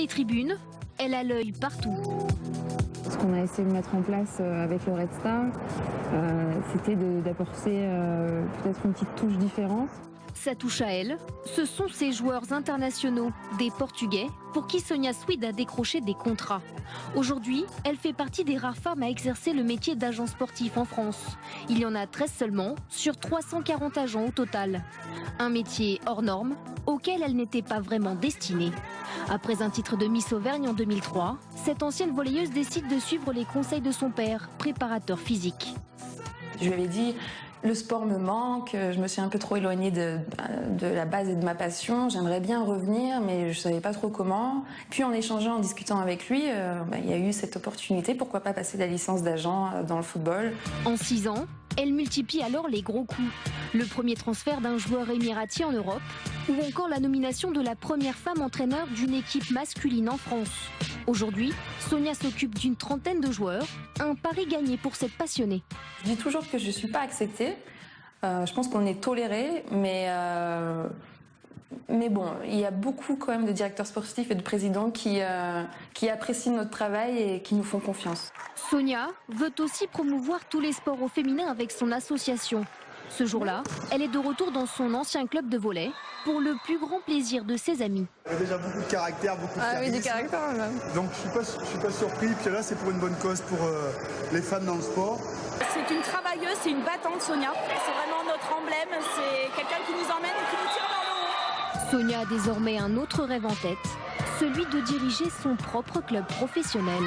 tribunes, elle a l'œil partout. Ce qu'on a essayé de mettre en place avec le Red Star, c'était d'apporter peut-être une petite touche différente. Sa touche à elle, ce sont ses joueurs internationaux, des Portugais, pour qui Sonia Swede a décroché des contrats. Aujourd'hui, elle fait partie des rares femmes à exercer le métier d'agent sportif en France. Il y en a 13 seulement, sur 340 agents au total. Un métier hors norme, auquel elle n'était pas vraiment destinée. Après un titre de Miss Auvergne en 2003, cette ancienne volleyeuse décide de suivre les conseils de son père, préparateur physique. Je lui avais dit, le sport me manque, je me suis un peu trop éloignée de la base et de ma passion, j'aimerais bien revenir mais je ne savais pas trop comment. Puis en échangeant, en discutant avec lui, il y a eu cette opportunité, pourquoi pas passer la licence d'agent dans le football. En 6 ans, elle multiplie alors les gros coups. Le premier transfert d'un joueur émirati en Europe, ou encore la nomination de la première femme entraîneur d'une équipe masculine en France. Aujourd'hui, Sonia s'occupe d'une trentaine de joueurs, un pari gagné pour cette passionnée. Je dis toujours que je ne suis pas acceptée, je pense qu'on est toléré, mais bon, il y a beaucoup quand même de directeurs sportifs et de présidents qui apprécient notre travail et qui nous font confiance. Sonia veut aussi promouvoir tous les sports au féminin avec son association. Ce jour-là, elle est de retour dans son ancien club de volley pour le plus grand plaisir de ses amis. Il y a déjà beaucoup de caractère, beaucoup de charisme. Ah oui, du caractère même. Donc je suis pas surpris. Puis là, c'est pour une bonne cause pour les femmes dans le sport. C'est une travailleuse, c'est une battante, Sonia. C'est vraiment notre emblème, c'est quelqu'un qui nous emmène et qui nous tire vers le haut. Sonia a désormais un autre rêve en tête, celui de diriger son propre club professionnel.